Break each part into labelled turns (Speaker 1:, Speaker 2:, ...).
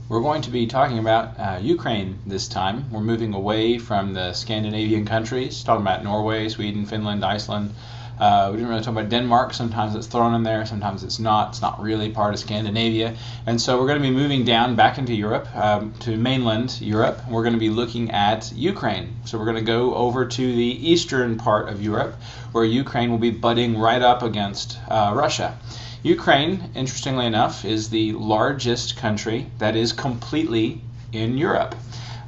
Speaker 1: We're going to be talking about Ukraine this time. We're moving away from the Scandinavian countries, talking about Norway, Sweden, Finland, Iceland. We didn't really talk about Denmark. Sometimes it's thrown in there, sometimes it's not. It's not really part of Scandinavia. And so we're going to be moving down back into Europe, to mainland Europe. We're going to be looking at Ukraine. So we're going to go over to the eastern part of Europe, where Ukraine will be butting right up against Russia. Ukraine, interestingly enough, is the largest country that is completely in Europe.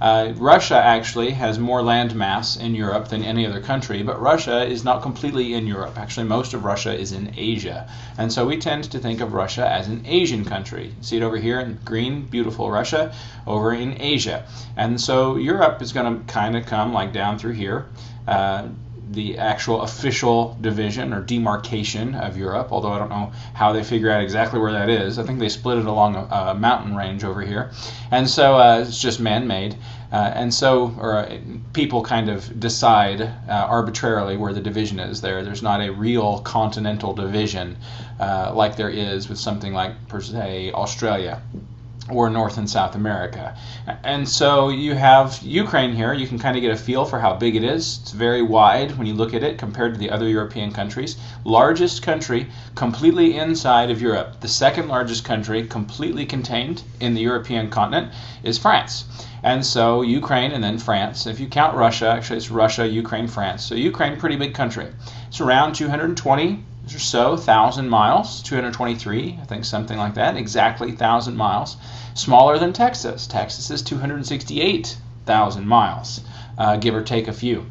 Speaker 1: Russia actually has more land mass in Europe than any other country, but Russia is not completely in Europe. Actually, most of Russia is in Asia. And so we tend to think of Russia as an Asian country. See it over here in green, beautiful Russia, over in Asia. And so Europe is going to kind of come like down through here. The actual official division or demarcation of Europe, although I don't know how they figure out exactly where that is. I think they split it along a mountain range over here. And so it's just man-made. People kind of decide arbitrarily where the division is there. There's not a real continental division like there is with something like, per se, Australia or North and South America. And so you have Ukraine here. You can kind of get a feel for how big it is. It's very wide when you look at it compared to the other European countries. Largest country completely inside of Europe. The second largest country completely contained in the European continent is France. And so Ukraine and then France. If you count Russia, actually it's Russia, Ukraine, France. So Ukraine, pretty big country. It's around 220 or so thousand miles, 223, I think, something like that, exactly 1,000 miles. Smaller than Texas. Texas is 268,000 miles, give or take a few.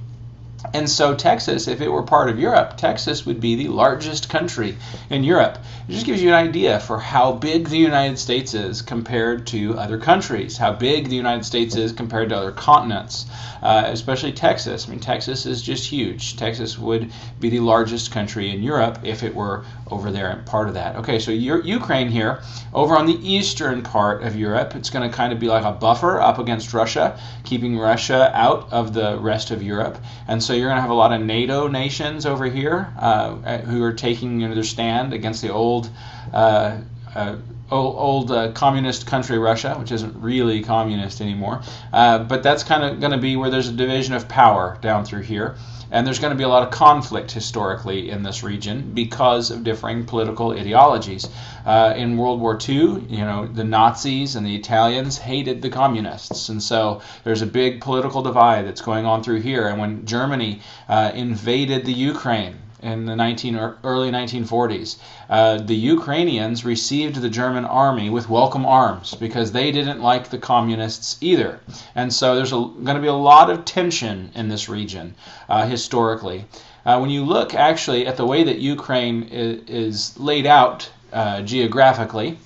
Speaker 1: And so Texas, if it were part of Europe, Texas would be the largest country in Europe. It just gives you an idea for how big the United States is compared to other countries, how big the United States is compared to other continents, especially Texas. I mean, Texas is just huge. Texas would be the largest country in Europe if it were over there and part of that. Okay, so Ukraine here, over on the eastern part of Europe, it's going to kind of be like a buffer up against Russia, keeping Russia out of the rest of Europe. And so you're going to have a lot of NATO nations over here who are taking their stand against the old communist country Russia, which isn't really communist anymore. But that's kind of going to be where there's a division of power down through here. And there's going to be a lot of conflict historically in this region because of differing political ideologies. In World War II, the Nazis and the Italians hated the communists. And so there's a big political divide that's going on through here. And when Germany invaded the Ukraine in the early 1940s, the Ukrainians received the German army with welcome arms because they didn't like the communists either. And so there's going to be a lot of tension in this region historically. When you look actually at the way that Ukraine is laid out geographically,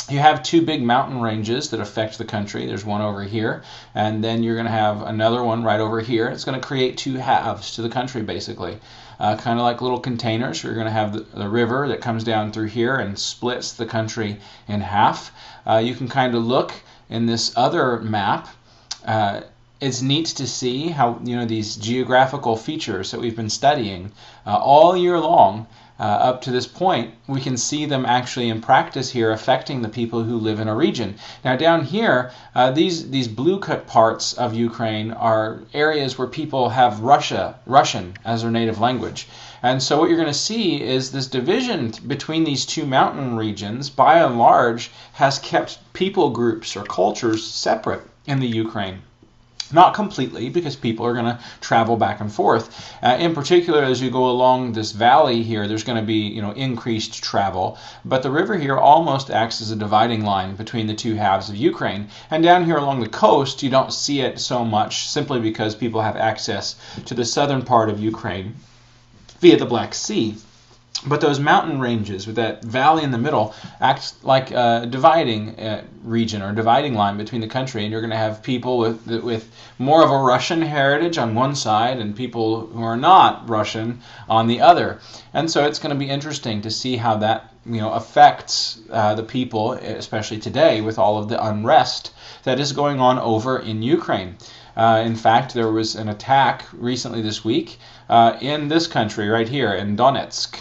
Speaker 1: you have two big mountain ranges that affect the country. There's one over here, and then you're going to have another one right over here. It's going to create two halves to the country, basically. Kind of like little containers. You're going to have the river that comes down through here and splits the country in half. You can kind of look in this other map. It's neat to see how these geographical features that we've been studying all year long up to this point, we can see them actually in practice here affecting the people who live in a region. Now down here, these blue cut parts of Ukraine are areas where people have Russian as their native language. And so what you're going to see is this division between these two mountain regions, by and large, has kept people groups or cultures separate in the Ukraine. Not completely, because people are going to travel back and forth. In particular, as you go along this valley here, there's going to be increased travel. But the river here almost acts as a dividing line between the two halves of Ukraine. And down here along the coast, you don't see it so much, simply because people have access to the southern part of Ukraine via the Black Sea. But those mountain ranges with that valley in the middle act like a dividing region or dividing line between the country, and you're going to have people with more of a Russian heritage on one side and people who are not Russian on the other. And so it's going to be interesting to see how that affects the people, especially today with all of the unrest that is going on over in Ukraine. In fact, there was an attack recently this week in this country right here in Donetsk.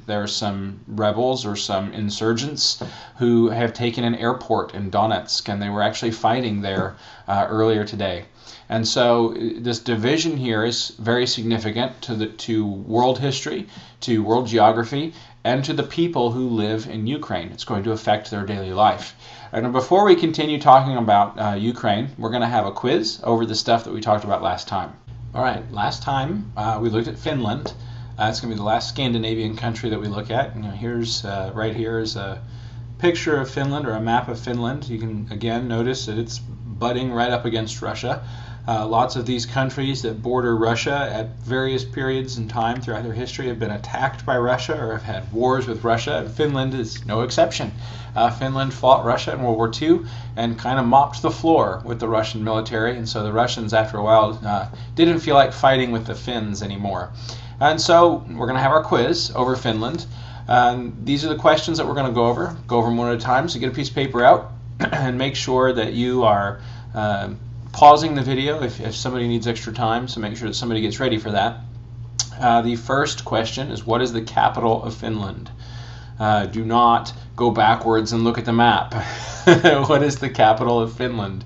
Speaker 1: There are some rebels or some insurgents who have taken an airport in Donetsk, and they were actually fighting there earlier today. And so this division here is very significant to world history, to world geography, and to the people who live in Ukraine. It's going to affect their daily life. And before we continue talking about Ukraine, we're going to have a quiz over the stuff that we talked about last time. All right, last time we looked at Finland. It's going to be the last Scandinavian country that we look at. Here's right here is a picture of Finland, or a map of Finland. You can again notice that it's butting right up against Russia. Lots of these countries that border Russia at various periods in time throughout their history have been attacked by Russia or have had wars with Russia, and Finland is no exception. Finland fought Russia in World War II and kind of mopped the floor with the Russian military, and so the Russians, after a while, didn't feel like fighting with the Finns anymore. And so we're going to have our quiz over Finland. These are the questions that we're going to go over. Go over them one at a time, so get a piece of paper out and make sure that you are pausing the video if somebody needs extra time, so make sure that somebody gets ready for that. The first question is, what is the capital of Finland? Do not go backwards and look at the map. What is the capital of Finland?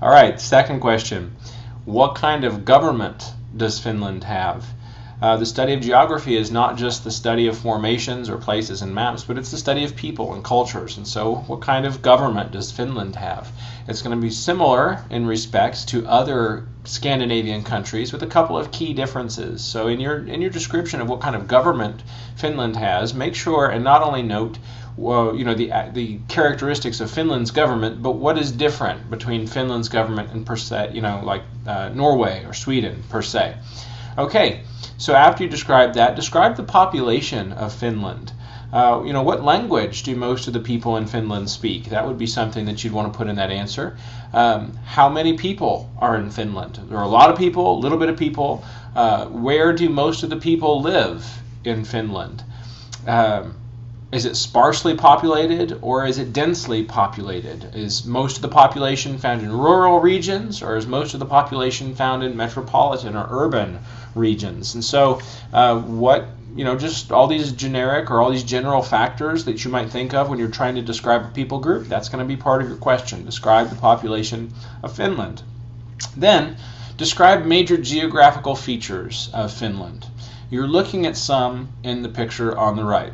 Speaker 1: All right, second question. What kind of government does Finland have? The study of geography is not just the study of formations or places and maps, but it's the study of people and cultures. And so what kind of government does Finland have? It's going to be similar in respects to other Scandinavian countries with a couple of key differences. So in your description of what kind of government Finland has, make sure and not only note the characteristics of Finland's government, but what is different between Finland's government and per se, like Norway or Sweden per se. Okay. So after you describe that, describe the population of Finland. What language do most of the people in Finland speak? That would be something that you'd want to put in that answer. How many people are in Finland? There are a lot of people, a little bit of people. Where do most of the people live in Finland? Is it sparsely populated or is it densely populated? Is most of the population found in rural regions, or is most of the population found in metropolitan or urban regions? And so just all these generic or all these general factors that you might think of when you're trying to describe a people group, that's going to be part of your question. Describe the population of Finland. Then describe major geographical features of Finland. You're looking at some in the picture on the right.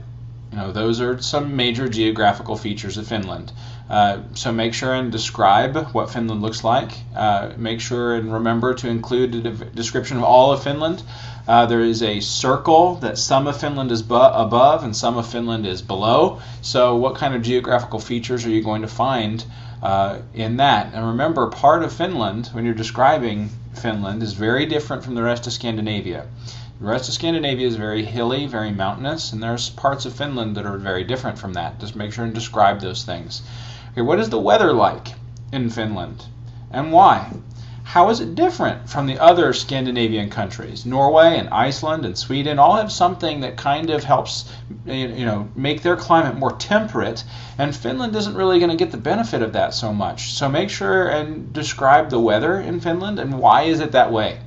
Speaker 1: Those are some major geographical features of Finland. So make sure and describe what Finland looks like. Make sure and remember to include a description of all of Finland. There is a circle that some of Finland is above and some of Finland is below. So what kind of geographical features are you going to find in that? And remember, part of Finland, when you're describing Finland, is very different from the rest of Scandinavia. The rest of Scandinavia is very hilly, very mountainous, and there's parts of Finland that are very different from that. Just make sure and describe those things. Okay, what is the weather like in Finland, and why? How is it different from the other Scandinavian countries? Norway and Iceland and Sweden all have something that kind of helps make their climate more temperate, and Finland isn't really going to get the benefit of that so much. So make sure and describe the weather in Finland and why is it that way.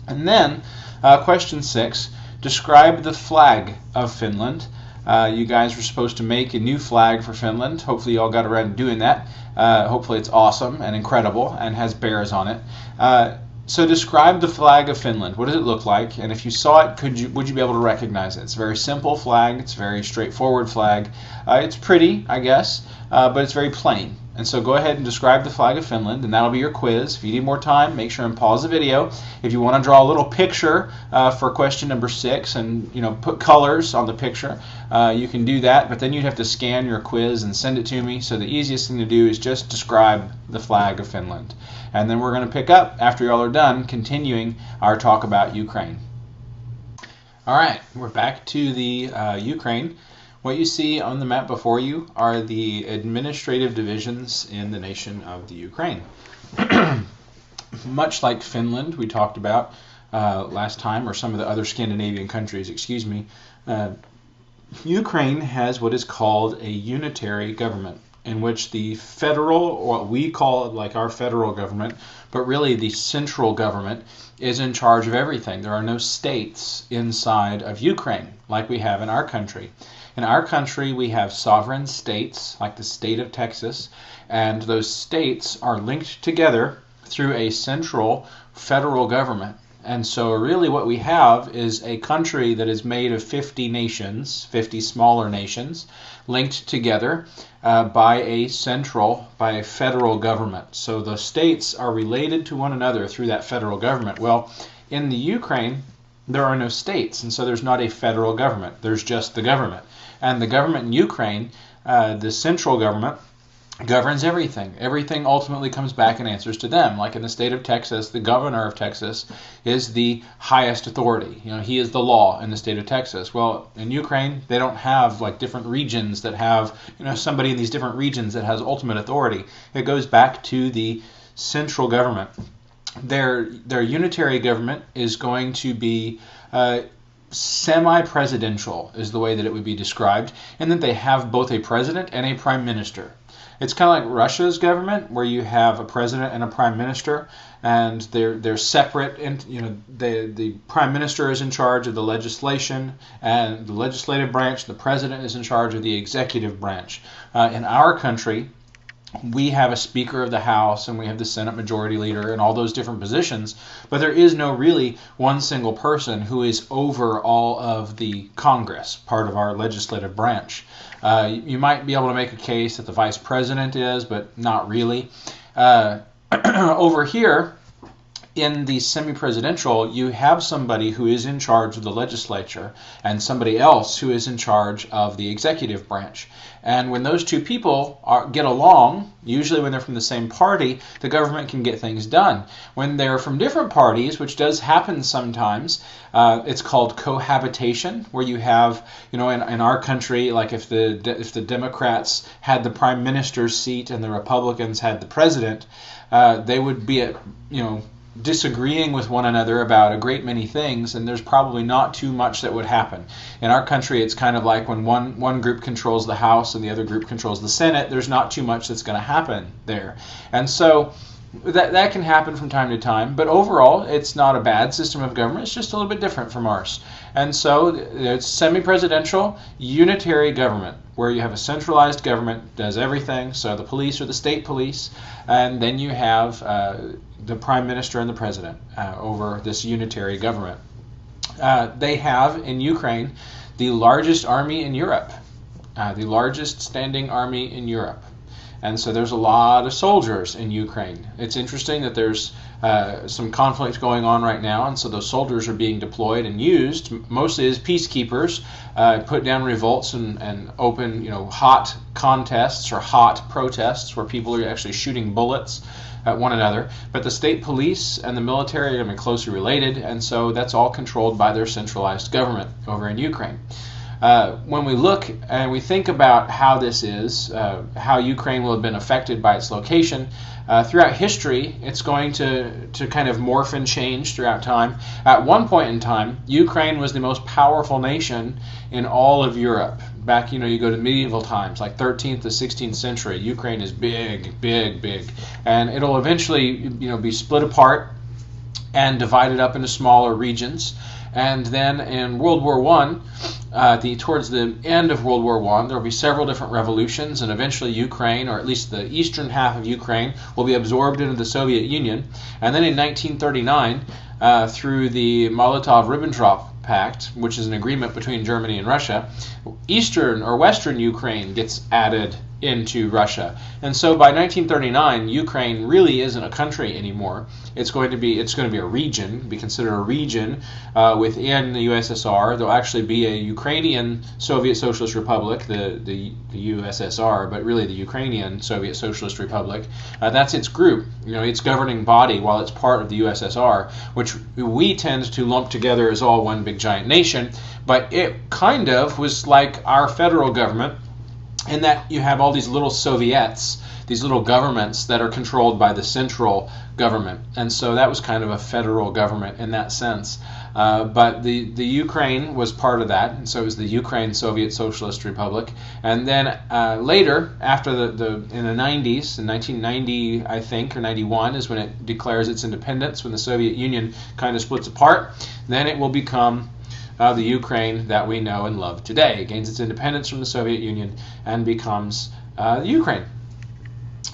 Speaker 1: And then question 6, describe the flag of Finland. You guys were supposed to make a new flag for Finland. Hopefully you all got around to doing that. Hopefully it's awesome and incredible and has bears on it. So describe the flag of Finland. What does it look like? And if you saw it, would you be able to recognize it? It's a very simple flag. It's a very straightforward flag. It's pretty, I guess, but it's very plain. And so go ahead and describe the flag of Finland, and that'll be your quiz. If you need more time, make sure and pause the video. If you want to draw a little picture for question number 6 and put colors on the picture, you can do that, but then you'd have to scan your quiz and send it to me. So the easiest thing to do is just describe the flag of Finland. And then we're going to pick up, after y'all are done, continuing our talk about Ukraine. All right, we're back to the Ukraine. What you see on the map before you are the administrative divisions in the nation of the Ukraine. Much like Finland, we talked about last time, or some of the other Scandinavian countries, excuse me, Ukraine has what is called a unitary government. in which the federal, what we call like our federal government, but really the central government is in charge of everything. There are no states inside of Ukraine like we have in our country. In our country, we have sovereign states like the state of Texas, and those states are linked together through a central federal government. And so really what we have is a country that is made of 50 nations, 50 smaller nations, linked together by a federal government. So the states are related to one another through that federal government. Well, in the Ukraine, there are no states, and so there's not a federal government. There's just the government. And the government in Ukraine, the central government, governs everything. Everything ultimately comes back and answers to them. Like in the state of Texas, the governor of Texas is the highest authority. He is the law in the state of Texas. Well, in Ukraine, they don't have like different regions that have, somebody in these different regions that has ultimate authority. It goes back to the central government. Their unitary government is going to be semi-presidential, is the way that it would be described, and that they have both a president and a prime minister. It's kind of like Russia's government, where you have a president and a prime minister, and they're separate. And the prime minister is in charge of the legislation and the legislative branch. The president is in charge of the executive branch. In our country, we have a Speaker of the House, and we have the Senate Majority Leader, and all those different positions. But there is no really one single person who is over all of the Congress, part of our legislative branch. You might be able to make a case that the Vice President is, but not really. Over here, in the semi-presidential, you have somebody who is in charge of the legislature and somebody else who is in charge of the executive branch. And when those two people get along, usually when they're from the same party, the government can get things done. When they're from different parties, which does happen sometimes, it's called cohabitation, where you have, in our country, like if the Democrats had the prime minister's seat and the Republicans had the president, they would be disagreeing with one another about a great many things, and there's probably not too much that would happen. In our country, it's kind of like when one group controls the House and the other group controls the Senate, there's not too much that's going to happen there. And so that can happen from time to time, but overall, it's not a bad system of government. It's just a little bit different from ours. And so it's semi-presidential, unitary government, where you have a centralized government that does everything, so the police or the state police, and then you have the prime minister and the president over this unitary government. They have, in Ukraine, the largest army in Europe, the largest standing army in Europe. And so there's a lot of soldiers in Ukraine. It's interesting that there's some conflict going on right now, and so those soldiers are being deployed and used mostly as peacekeepers, put down revolts and open, hot contests or hot protests where people are actually shooting bullets at one another. But the state police and the military are going to be closely related, and so that's all controlled by their centralized government over in Ukraine. When we look and we think about how this is, how Ukraine will have been affected by its location, throughout history, it's going to kind of morph and change throughout time. At one point in time, Ukraine was the most powerful nation in all of Europe. Back, you go to medieval times, like 13th to 16th century, Ukraine is big, big, big. And it'll eventually, be split apart and divided up into smaller regions. And then in World War I, towards the end of World War I, there will be several different revolutions, and eventually Ukraine, or at least the eastern half of Ukraine, will be absorbed into the Soviet Union. And then in 1939, through the Molotov-Ribbentrop Pact, which is an agreement between Germany and Russia, eastern or western Ukraine gets added into Russia. And so by 1939, Ukraine really isn't a country anymore. It's going to be a region, be considered a region within the USSR. There'll actually be a Ukrainian Soviet Socialist Republic, the USSR, but really the Ukrainian Soviet Socialist Republic. That's its group, its governing body, while it's part of the USSR, which we tend to lump together as all one big giant nation. But it kind of was like our federal government in that you have all these little Soviets, these little governments that are controlled by the central government. And so that was kind of a federal government in that sense. But the Ukraine was part of that, and so it was the Ukraine Soviet Socialist Republic. And then later, after in the 90s, in 1990, I think, or 91, is when it declares its independence, when the Soviet Union kind of splits apart. Then it will become the Ukraine that we know and love today. It gains its independence from the Soviet Union and becomes Ukraine.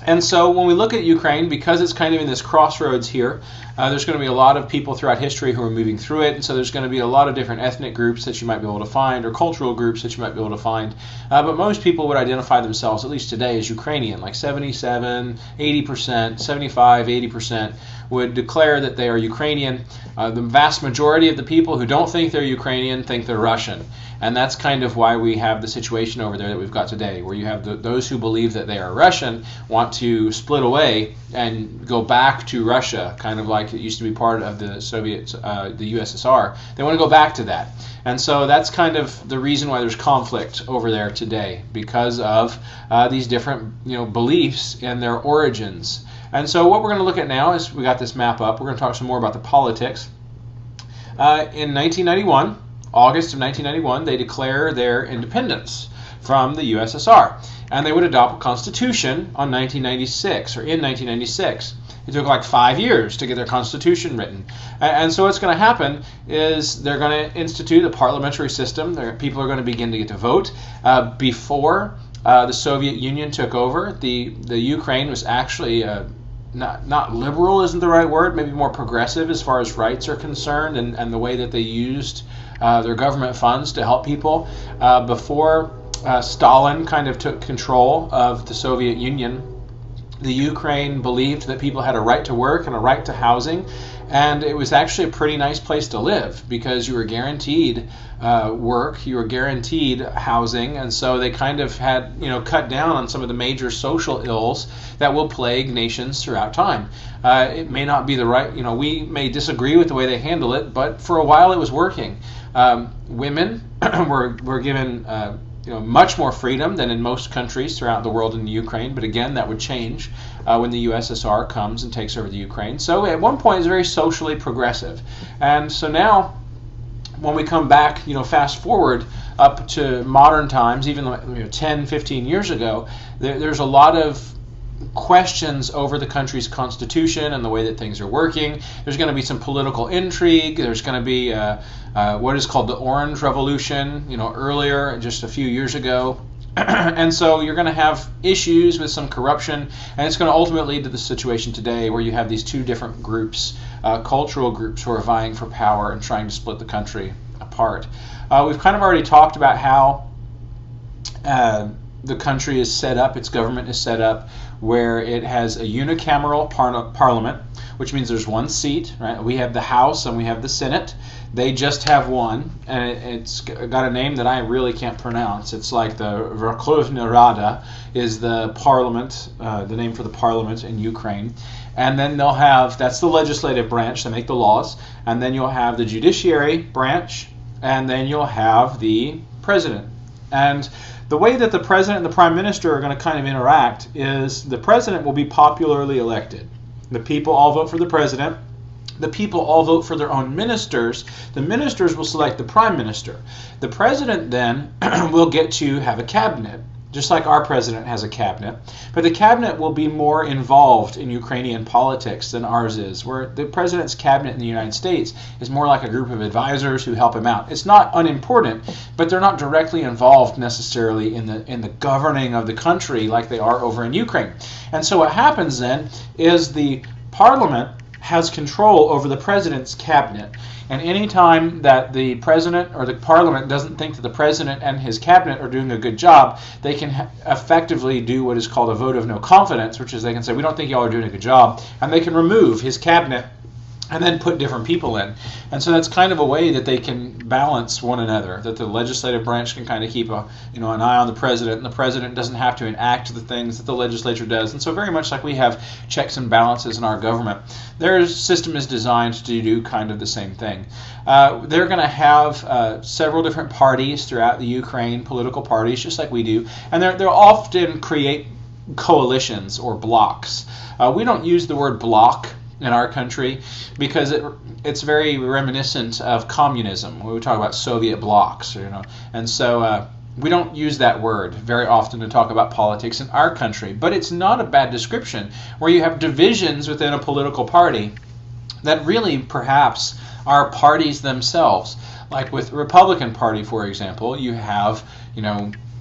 Speaker 1: And so when we look at Ukraine, because it's kind of in this crossroads here, there's going to be a lot of people throughout history who are moving through it, and so there's going to be a lot of different ethnic groups that you might be able to find, or cultural groups that you might be able to find. But most people would identify themselves, at least today, as Ukrainian. Like 77, 80%, 75, 80% would declare that they are Ukrainian. The vast majority of the people who don't think they're Ukrainian think they're Russian. And that's kind of why we have the situation over there that we've got today, where you have those who believe that they are Russian want to split away and go back to Russia, kind of like it used to be part of the Soviet, the USSR. They want to go back to that. And so that's kind of the reason why there's conflict over there today, because of these different beliefs and their origins. And so what we're going to look at now is, we got this map up, we're going to talk some more about the politics. In 1991, August of 1991, they declare their independence from the USSR, and they would adopt a constitution on 1996, or in 1996. It took like 5 years to get their constitution written. And so what's going to happen is they're going to institute a parliamentary system. People are going to begin to get to vote. Before the Soviet Union took over, the Ukraine was actually not liberal isn't the right word, maybe more progressive as far as rights are concerned, and the way that they used their government funds to help people. Before Stalin kind of took control of the Soviet Union, the Ukraine believed that people had a right to work and a right to housing, and it was actually a pretty nice place to live because you were guaranteed work, you were guaranteed housing, and so they kind of had cut down on some of the major social ills that will plague nations throughout time. It may not be the right, we may disagree with the way they handle it, but for a while it was working. Women were given much more freedom than in most countries throughout the world in the Ukraine, but again, that would change when the USSR comes and takes over the Ukraine. So at one point, it's very socially progressive. And so now, when we come back, fast forward up to modern times, even 10, 15 years ago, there's a lot of questions over the country's constitution and the way that things are working. There's going to be some political intrigue. There's going to be what is called the Orange Revolution, earlier, just a few years ago. And so you're going to have issues with some corruption, and it's going to ultimately lead to the situation today where you have these two different groups, cultural groups, who are vying for power and trying to split the country apart. We've kind of already talked about how the country is set up, its government is set up, where it has a unicameral parliament, which means there's one seat, right? We have the House and we have the Senate. They just have one, and it's got a name that I really can't pronounce. It's like the Verkhovna Rada is the parliament, the name for the parliament in Ukraine. And then they'll have, that's the legislative branch, they make the laws, and then you'll have the judiciary branch, and then you'll have the president. And the way that the president and the prime minister are going to kind of interact is the president will be popularly elected. The people all vote for the president. The people all vote for their own ministers. The ministers will select the prime minister. The president then will get to have a cabinet, just like our president has a cabinet. But the cabinet will be more involved in Ukrainian politics than ours is, where the president's cabinet in the United States is more like a group of advisors who help him out. It's not unimportant, but they're not directly involved necessarily in the governing of the country like they are over in Ukraine. And so what happens then is the parliament has control over the president's cabinet. And any time that the president or the parliament doesn't think that the president and his cabinet are doing a good job, they can effectively do what is called a vote of no confidence, which is they can say, we don't think y'all are doing a good job, and they can remove his cabinet and then put different people in. And so that's kind of a way that they can balance one another, that the legislative branch can kind of keep an eye on the president, and the president doesn't have to enact the things that the legislature does. And so very much like we have checks and balances in our government, their system is designed to do kind of the same thing. They're going to have several different parties throughout the Ukraine, political parties, just like we do, and they'll often create coalitions or blocks. We don't use the word block in our country because it's very reminiscent of communism when we talk about Soviet blocs, and so we don't use that word very often to talk about politics in our country. But it's not a bad description where you have divisions within a political party that really perhaps are parties themselves. Like with the Republican Party, for example, you have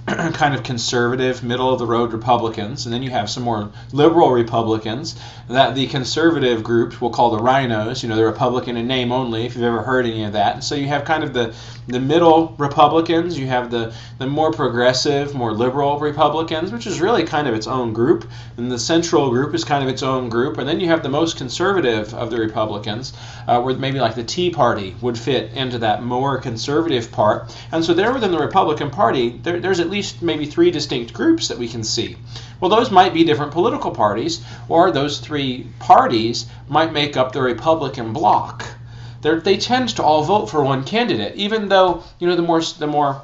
Speaker 1: kind of conservative, middle-of-the-road Republicans, and then you have some more liberal Republicans that the conservative group will call the rhinos, the Republican in name only, if you've ever heard any of that. And so you have kind of the middle Republicans, you have the more progressive, more liberal Republicans, which is really kind of its own group, and the central group is kind of its own group, and then you have the most conservative of the Republicans, where maybe like the Tea Party would fit into that more conservative part. And so there within the Republican Party, there's at least maybe 3 distinct groups that we can see. Well, those might be different political parties, or those 3 parties might make up the Republican bloc. They tend to all vote for one candidate, even though the more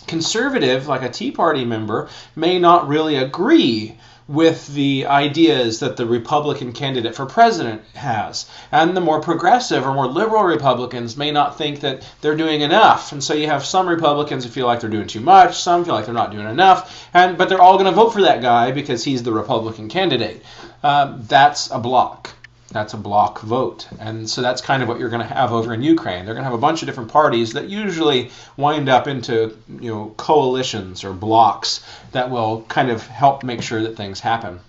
Speaker 1: conservative, like a Tea Party member, may not really agree with the ideas that the Republican candidate for president has. And the more progressive or more liberal Republicans may not think that they're doing enough. And so you have some Republicans who feel like they're doing too much, some feel like they're not doing enough, but they're all going to vote for that guy because he's the Republican candidate. That's a bloc. That's a block vote. And so that's kind of what you're going to have over in Ukraine. They're going to have a bunch of different parties that usually wind up into coalitions or blocks that will kind of help make sure that things happen.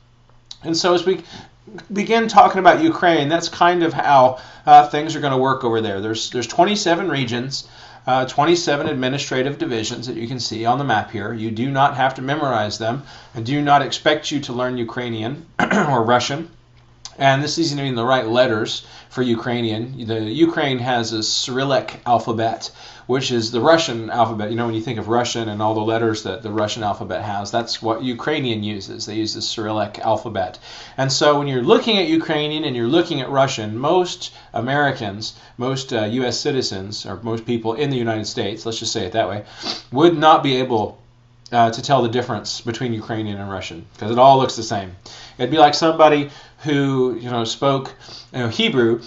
Speaker 1: And so as we begin talking about Ukraine, that's kind of how things are going to work over there. There's 27 regions, 27 administrative divisions that you can see on the map here. You do not have to memorize them. I do not expect you to learn Ukrainian or Russian. And this isn't even the right letters for Ukrainian. The Ukraine has a Cyrillic alphabet, which is the Russian alphabet. When you think of Russian and all the letters that the Russian alphabet has, that's what Ukrainian uses. They use the Cyrillic alphabet. And so when you're looking at Ukrainian and you're looking at Russian, most Americans, most U.S. citizens, or most people in the United States, let's just say it that way, would not be able to tell the difference between Ukrainian and Russian, because it all looks the same. It'd be like somebody who spoke Hebrew,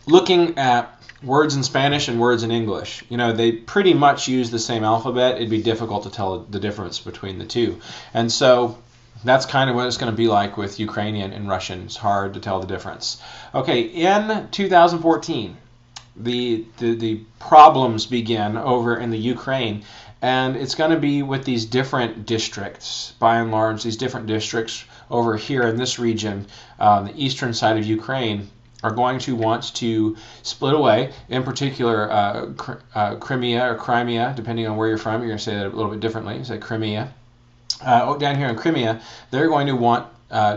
Speaker 1: looking at words in Spanish and words in English. They pretty much use the same alphabet. It'd be difficult to tell the difference between the two. And so that's kind of what it's going to be like with Ukrainian and Russian. It's hard to tell the difference. Okay, in 2014, the problems begin over in the Ukraine. And it's going to be with these different districts, by and large, these different districts over here in this region, the eastern side of Ukraine, are going to want to split away. In particular, Crimea, depending on where you're from, you're going to say that a little bit differently. You say Crimea. Down here in Crimea, they're going to want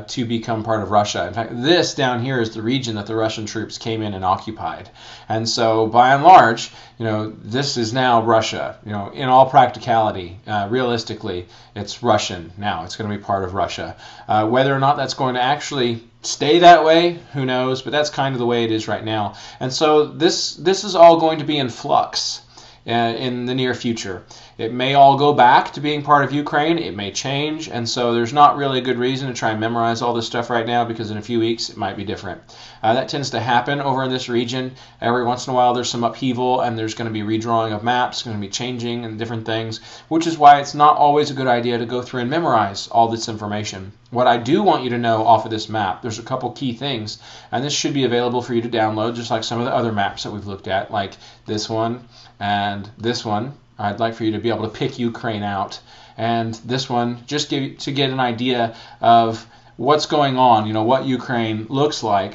Speaker 1: to become part of Russia. In fact, this down here is the region that the Russian troops came in and occupied. And so, by and large, this is now Russia. In all practicality, realistically, it's Russian now. It's going to be part of Russia. Whether or not that's going to actually stay that way, who knows? But that's kind of the way it is right now. And so this is all going to be in flux in the near future. It may all go back to being part of Ukraine. It may change, and so there's not really a good reason to try and memorize all this stuff right now, because in a few weeks it might be different. That tends to happen over in this region. Every once in a while there's some upheaval, and there's going to be redrawing of maps, going to be changing and different things, which is why it's not always a good idea to go through and memorize all this information. What I do want you to know off of this map, there's a couple key things, and this should be available for you to download, just like some of the other maps that we've looked at, like this one and this one. I'd like for you to be able to pick Ukraine out, and this one just to get an idea of what's going on, what Ukraine looks like.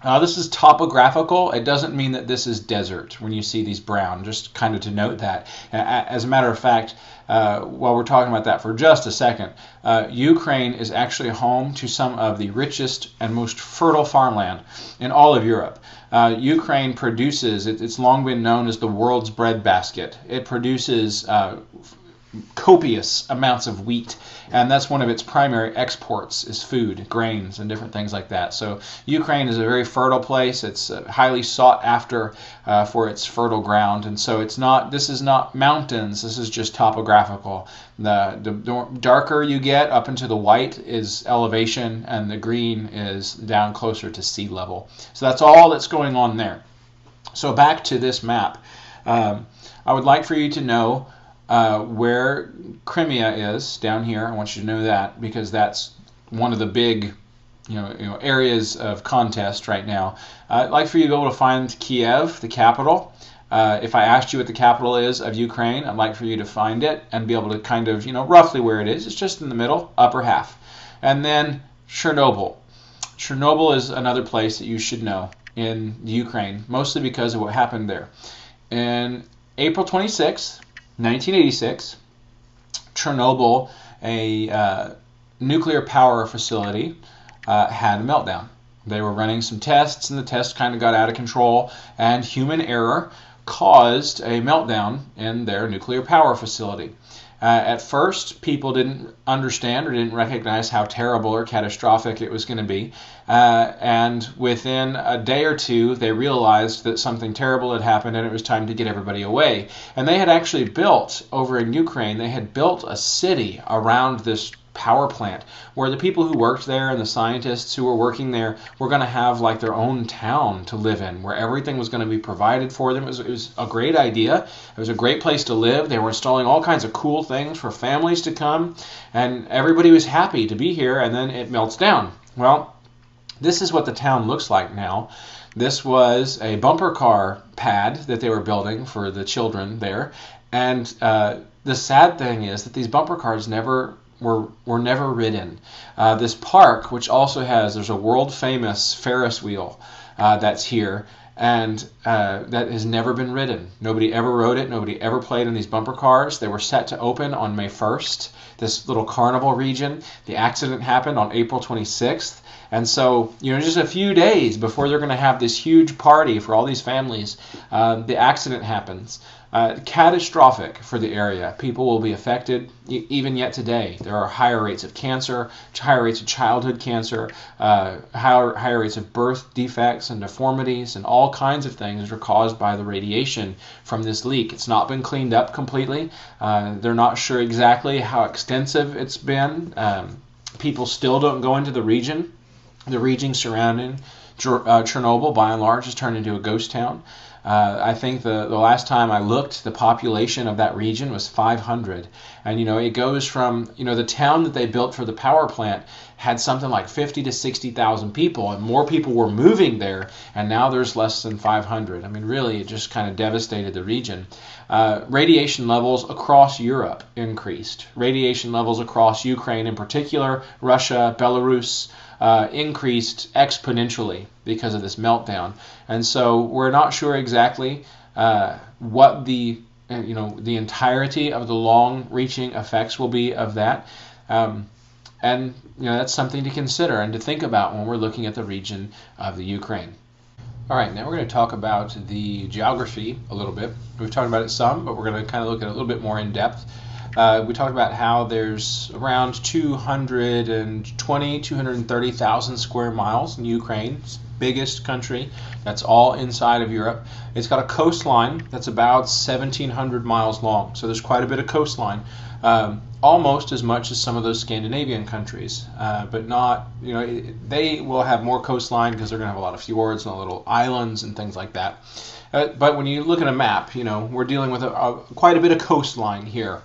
Speaker 1: This is topographical. It doesn't mean that this is desert when you see these brown, just kind of to note that. As a matter of fact, while we're talking about that for just a second, Ukraine is actually home to some of the richest and most fertile farmland in all of Europe. Ukraine produces, it's long been known as the world's breadbasket. It produces copious amounts of wheat, and that's one of its primary exports is food, grains, and different things like that. So Ukraine is a very fertile place. It's highly sought after for its fertile ground, and so this is not mountains. This is just topographical. The darker you get up into the white is elevation, and the green is down closer to sea level. So that's all that's going on there. So back to this map. I would like for you to know where Crimea is down here. I want you to know that, because that's one of the big areas of contest right now. I'd like for you to be able to find Kiev, the capital. If I asked you what the capital is of Ukraine, I'd like for you to find it and be able to kind of, roughly where it is. It's just in the middle, upper half. And then Chernobyl. Chernobyl is another place that you should know in Ukraine, mostly because of what happened there. In April 26th, 1986, Chernobyl, a nuclear power facility, had a meltdown. They were running some tests, and the tests kind of got out of control, and human error caused a meltdown in their nuclear power facility. At first, people didn't understand or didn't recognize how terrible or catastrophic it was going to be. And within a day or two, they realized that something terrible had happened and it was time to get everybody away. And they had actually built, over in Ukraine, they had built a city around this power plant where the people who worked there and the scientists who were working there were going to have like their own town to live in, where everything was going to be provided for them. It was a great idea. It was a great place to live. They were installing all kinds of cool things for families to come, and everybody was happy to be here, and then it melts down. Well, this is what the town looks like now. This was a bumper car pad that they were building for the children there, and the sad thing is that these bumper cars were never ridden. This park, which also there's a world famous Ferris wheel that's here, and that has never been ridden. Nobody ever rode it. Nobody ever played in these bumper cars. They were set to open on May 1st, this little carnival region. The accident happened on April 26th. And so, just a few days before they're going to have this huge party for all these families, the accident happens. Catastrophic for the area. People will be affected even yet today. There are higher rates of cancer, higher rates of childhood cancer, higher rates of birth defects and deformities, and all kinds of things that are caused by the radiation from this leak. It's not been cleaned up completely. They're not sure exactly how extensive it's been. People still don't go into the region. The region surrounding Chernobyl, by and large, has turned into a ghost town. I think the last time I looked, the population of that region was 500. And, it goes from, the town that they built for the power plant had something like 50 to 60,000 people, and more people were moving there, and now there's less than 500. I mean, really, it just kind of devastated the region. Radiation levels across Europe increased. Radiation levels across Ukraine in particular, Russia, Belarus, increased exponentially because of this meltdown. And so we're not sure exactly what the entirety of the long-reaching effects will be of that. And that's something to consider and to think about when we're looking at the region of the Ukraine. All right, now we're going to talk about the geography a little bit. We've talked about it some, but we're going to kind of look at it a little bit more in depth. We talked about how there's around 230,000 square miles in Ukraine. It's the biggest country. That's all inside of Europe. It's got a coastline that's about 1,700 miles long. So there's quite a bit of coastline. Almost as much as some of those Scandinavian countries, but not, they will have more coastline because they're going to have a lot of fjords and little islands and things like that. But when you look at a map, we're dealing with quite a bit of coastline here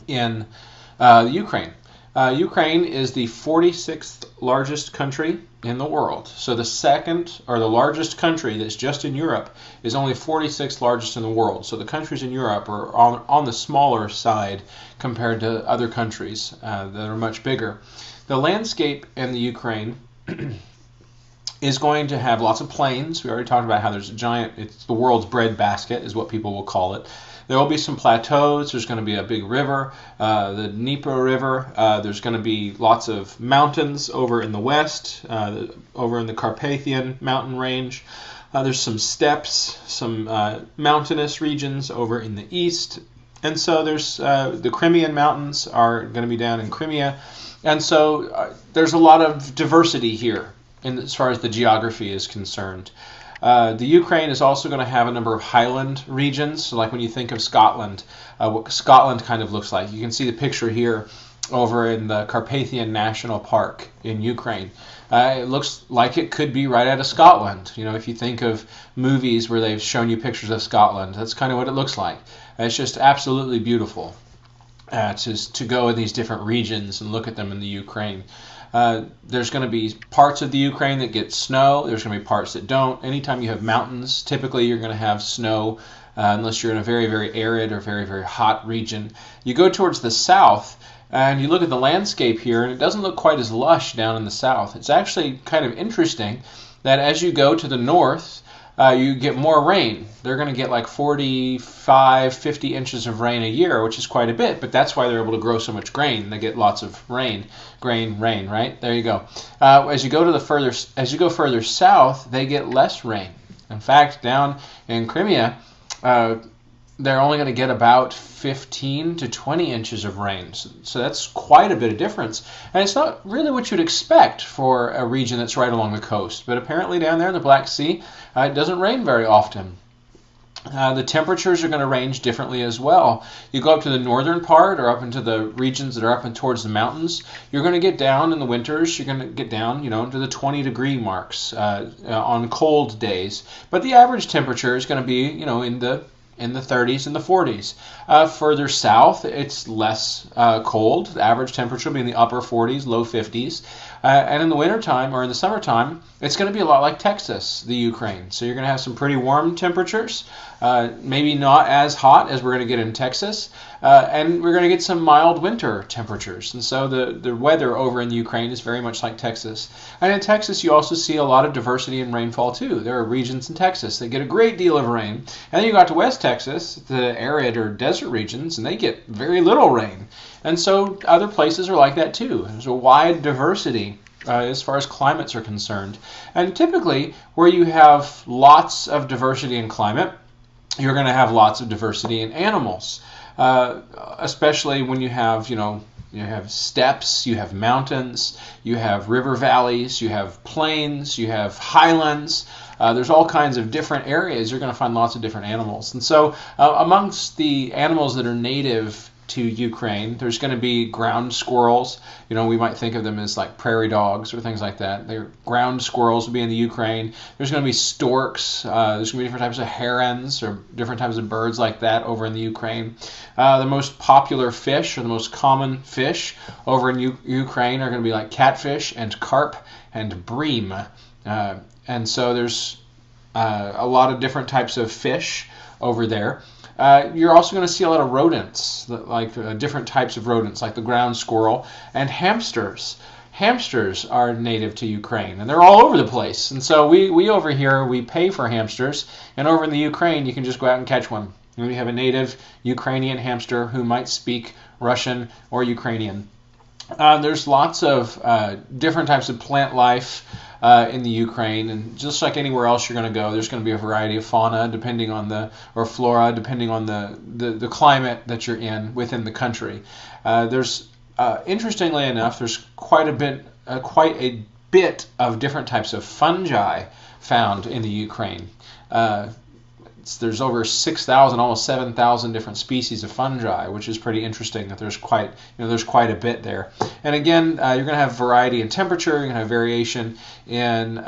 Speaker 1: in Ukraine. Ukraine is the 46th largest country in the world. So the second, or the largest country that's just in Europe, is only 46th largest in the world. So the countries in Europe are on the smaller side compared to other countries that are much bigger. The landscape in the Ukraine is going to have lots of plains. We already talked about how there's a giant, it's the world's breadbasket is what people will call it. There will be some plateaus. There's going to be a big river, the Dnieper River. There's going to be lots of mountains over in the west, over in the Carpathian mountain range. There's some steppes, some mountainous regions over in the east. And so there's the Crimean Mountains are going to be down in Crimea. And so there's a lot of diversity here as far as the geography is concerned. The Ukraine is also going to have a number of highland regions, so like when you think of Scotland, what Scotland kind of looks like. You can see the picture here over in the Carpathian National Park in Ukraine. It looks like it could be right out of Scotland. You know, if you think of movies where they've shown you pictures of Scotland, that's kind of what it looks like. It's just absolutely beautiful to go in these different regions and look at them in the Ukraine. There's going to be parts of the Ukraine that get snow. There's going to be parts that don't. Anytime you have mountains, typically you're going to have snow unless you're in a very, very arid or very, very hot region. You go towards the south and you look at the landscape here, and it doesn't look quite as lush down in the south. It's actually kind of interesting that as you go to the north, you get more rain. They're going to get like 45, 50 inches of rain a year, which is quite a bit, but that's why they're able to grow so much grain. They get lots of rain, right? There you go. As you go further south, they get less rain. In fact, down in Crimea, they're only going to get about 15 to 20 inches of rain. So that's quite a bit of difference. And it's not really what you'd expect for a region that's right along the coast. But apparently down there in the Black Sea, it doesn't rain very often. The temperatures are going to range differently as well. You go up to the northern part or up into the regions that are up and towards the mountains, you're going to get down in the winters, you're going to get down, to the 20-degree marks on cold days. But the average temperature is going to be, in the 30s and the 40s. Further south, it's less cold. The average temperature will be in the upper 40s, low 50s. And in the wintertime or in the summertime, it's going to be a lot like Texas, the Ukraine. So you're going to have some pretty warm temperatures, maybe not as hot as we're going to get in Texas, and we're going to get some mild winter temperatures. And so the weather over in the Ukraine is very much like Texas. And in Texas, you also see a lot of diversity in rainfall too. There are regions in Texas that get a great deal of rain. And then you got to West Texas, the arid or desert regions, and they get very little rain. And so other places are like that too. There's a wide diversity as far as climates are concerned. And typically, where you have lots of diversity in climate, you're going to have lots of diversity in animals, especially when you have, you have steppes, you have mountains, you have river valleys, you have plains, you have highlands. There's all kinds of different areas. You're going to find lots of different animals. And so amongst the animals that are native to Ukraine, there's going to be ground squirrels. We might think of them as like prairie dogs or things like that. Ground squirrels will be in the Ukraine. There's going to be storks. There's going to be different types of herons or different types of birds like that over in the Ukraine. The most popular fish or the most common fish over in Ukraine are going to be like catfish and carp and bream. And so there's a lot of different types of fish over there. You're also going to see a lot of rodents, like different types of rodents, like the ground squirrel and hamsters. Hamsters are native to Ukraine, and they're all over the place. And so we over here, we pay for hamsters, and over in the Ukraine, you can just go out and catch one. And we have a native Ukrainian hamster who might speak Russian or Ukrainian. There's lots of different types of plant life in the Ukraine, and just like anywhere else you're going to go, there's going to be a variety of fauna or flora depending on the climate that you're in within the country. Interestingly enough, there's quite a bit of different types of fungi found in the Ukraine. There's over 6,000, almost 7,000 different species of fungi, which is pretty interesting that there's quite a bit there. And again, you're going to have variety in temperature, you're going to have variation in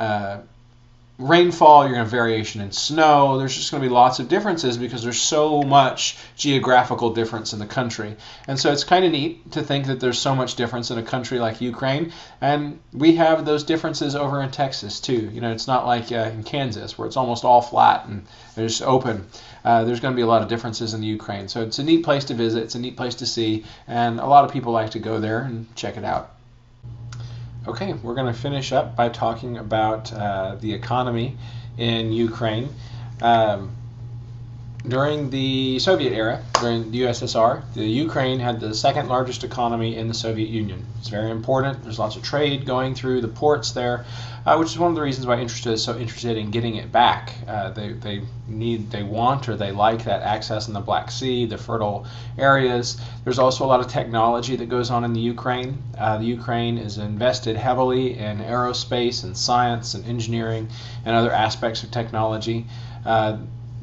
Speaker 1: rainfall, you're going to have variation in snow. There's just going to be lots of differences because there's so much geographical difference in the country. And so it's kind of neat to think that there's so much difference in a country like Ukraine, and we have those differences over in Texas too. It's not like in Kansas where it's almost all flat and it's open. There's going to be a lot of differences in the Ukraine. So it's a neat place to visit, it's a neat place to see, and a lot of people like to go there and check it out. Okay, we're going to finish up by talking about the economy in Ukraine. Um, During the Soviet era, during the USSR, the Ukraine had the second largest economy in the Soviet Union. It's very important. There's lots of trade going through the ports there, which is one of the reasons why Interest is so interested in getting it back. They want, or they like that access in the Black Sea, the fertile areas. There's also a lot of technology that goes on in the Ukraine. The Ukraine is invested heavily in aerospace and science and engineering and other aspects of technology.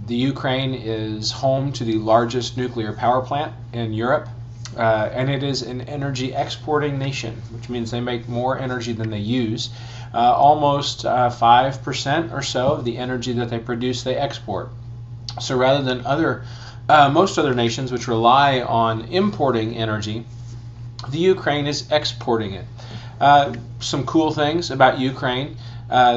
Speaker 1: The Ukraine is home to the largest nuclear power plant in Europe, and it is an energy exporting nation, which means they make more energy than they use. Almost 5% or so of the energy that they produce, they export. So rather than most other nations which rely on importing energy, the Ukraine is exporting it. Some cool things about Ukraine.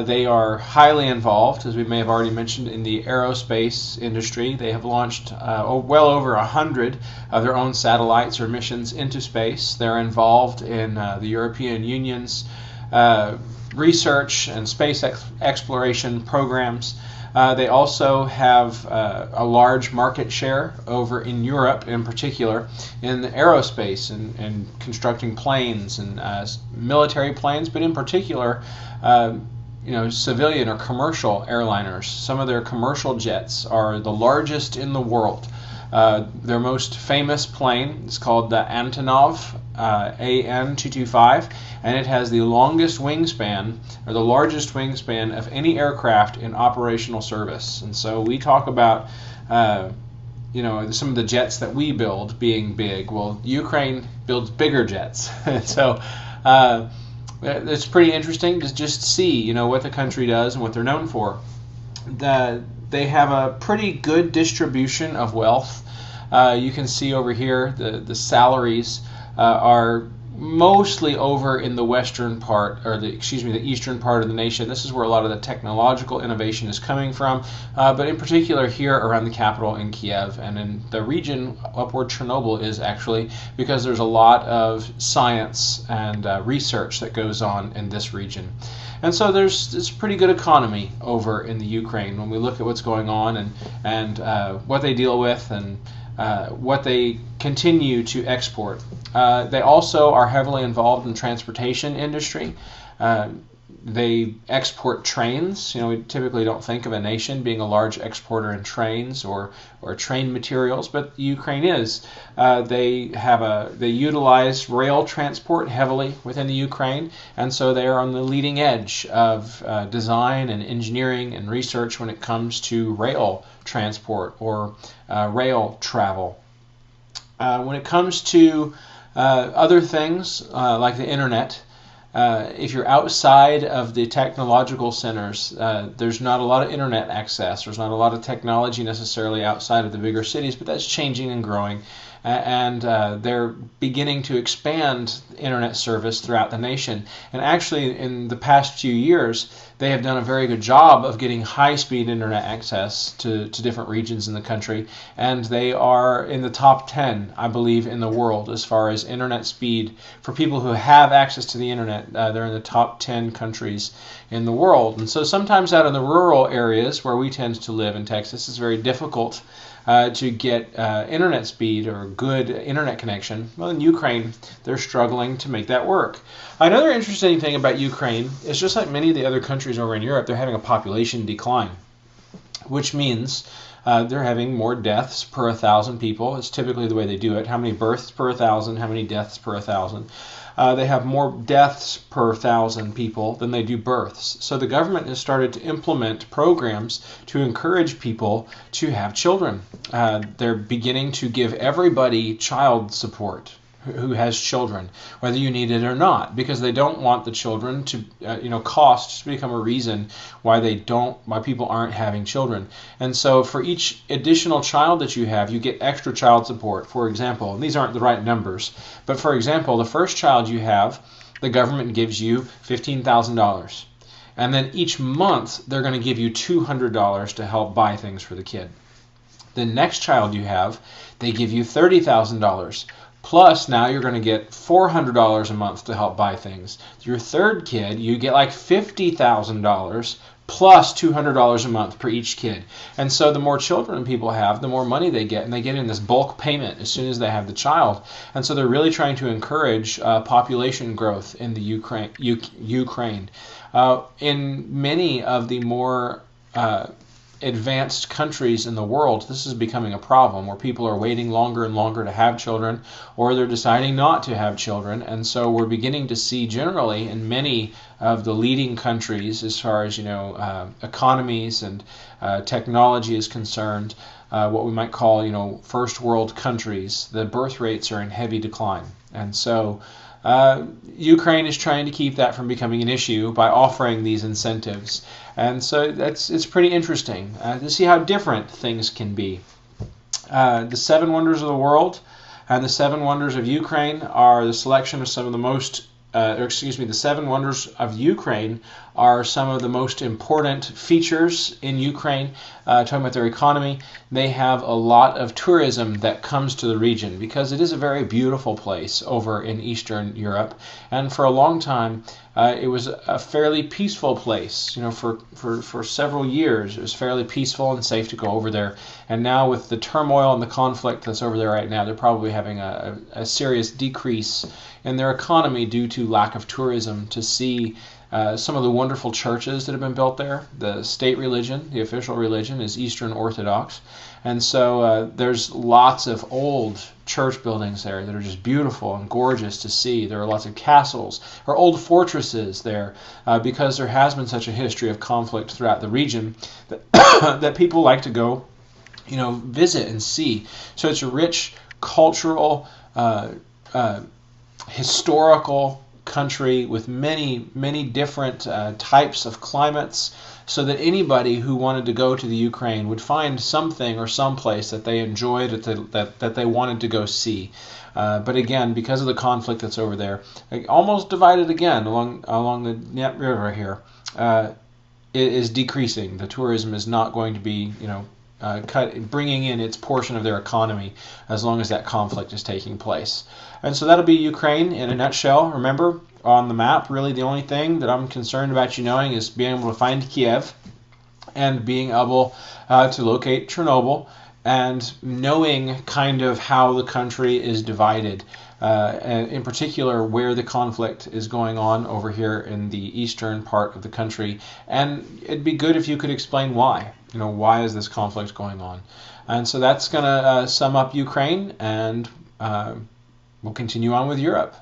Speaker 1: They are highly involved, as we may have already mentioned, in the aerospace industry. They have launched well over 100 of their own satellites or missions into space. They're involved in the European Union's research and space exploration programs. They also have a large market share over in Europe, in particular, in aerospace and constructing planes and military planes, but in particular, civilian or commercial airliners. Some of their commercial jets are the largest in the world. Their most famous plane is called the Antonov AN-225, and it has the longest wingspan, or the largest wingspan of any aircraft in operational service. And so we talk about some of the jets that we build being big. Well, Ukraine builds bigger jets. So it's pretty interesting to just see, what the country does and what they're known for. They have a pretty good distribution of wealth. You can see over here the salaries are mostly over in the western part, or the eastern part of the nation. This is where a lot of the technological innovation is coming from, but in particular here around the capital in Kiev, and in the region up where Chernobyl is, actually, because there's a lot of science and research that goes on in this region. And so there's this pretty good economy over in the Ukraine when we look at what's going on and what they deal with and what they continue to export. They also are heavily involved in transportation industry. They export trains. We typically don't think of a nation being a large exporter in trains or train materials, but Ukraine is. They utilize rail transport heavily within the Ukraine, and so they are on the leading edge of design and engineering and research when it comes to rail transport or rail travel. When it comes to other things like the internet, if you're outside of the technological centers, there's not a lot of internet access. There's not a lot of technology necessarily outside of the bigger cities, but that's changing and growing. And they're beginning to expand internet service throughout the nation. And actually, in the past few years, they have done a very good job of getting high-speed internet access to different regions in the country. And they are in the top 10, I believe, in the world as far as internet speed. For people who have access to the internet, they're in the top 10 countries in the world. And so sometimes out in the rural areas where we tend to live in Texas, it's very difficult to get internet speed or good internet connection. Well, in Ukraine, they're struggling to make that work. Another interesting thing about Ukraine is, just like many of the other countries over in Europe, they're having a population decline, which means they're having more deaths per 1,000 people. It's typically the way they do it. How many births per 1,000, how many deaths per 1,000. They have more deaths per 1,000 people than they do births. So the government has started to implement programs to encourage people to have children. They're beginning to give everybody child support who has children, whether you need it or not, because they don't want the children to, costs to become a reason why people aren't having children. And so for each additional child that you have, you get extra child support. For example, and these aren't the right numbers, but for example, the first child you have, the government gives you $15,000. And then each month, they're going to give you $200 to help buy things for the kid. The next child you have, they give you $30,000 Plus, now you're going to get $400 a month to help buy things. Your third kid, you get like $50,000 plus $200 a month per each kid. And so the more children people have, the more money they get, and they get in this bulk payment as soon as they have the child. And so they're really trying to encourage population growth in the Ukraine. In many of the more advanced countries in the world, this is becoming a problem where people are waiting longer and longer to have children, or they're deciding not to have children. And so we're beginning to see generally in many of the leading countries, as far as economies and technology is concerned, what we might call first world countries, the birth rates are in heavy decline. And so Ukraine is trying to keep that from becoming an issue by offering these incentives. And so it's pretty interesting to see how different things can be. The Seven Wonders of the World and the Seven Wonders of Ukraine are the selection of some of the most the Seven Wonders of Ukraine are some of the most important features in Ukraine. Talking about their economy, they have a lot of tourism that comes to the region because it is a very beautiful place over in Eastern Europe, and for a long time it was a fairly peaceful place. For several years it was fairly peaceful and safe to go over there. And now with the turmoil and the conflict that's over there right now, they're probably having a serious decrease in their economy due to lack of tourism to see some of the wonderful churches that have been built there. The state religion, the official religion, is Eastern Orthodox. And so there's lots of old church buildings there that are just beautiful and gorgeous to see. There are lots of castles or old fortresses there because there has been such a history of conflict throughout the region that, that people like to go, visit and see. So it's a rich cultural, historical country with many, many different types of climates, so that anybody who wanted to go to the Ukraine would find something or someplace that they enjoyed, that they wanted to go see. But again, because of the conflict that's over there, almost divided again along the Dnieper River here, it is decreasing. The tourism is not going to be, bringing in its portion of their economy as long as that conflict is taking place. And so that'll be Ukraine in a nutshell. Remember, on the map, really the only thing that I'm concerned about you knowing is being able to find Kiev and being able to locate Chernobyl, and knowing kind of how the country is divided, and in particular where the conflict is going on over here in the eastern part of the country. And it'd be good if you could explain why. Why is this conflict going on? And so that's going to sum up Ukraine, and we'll continue on with Europe.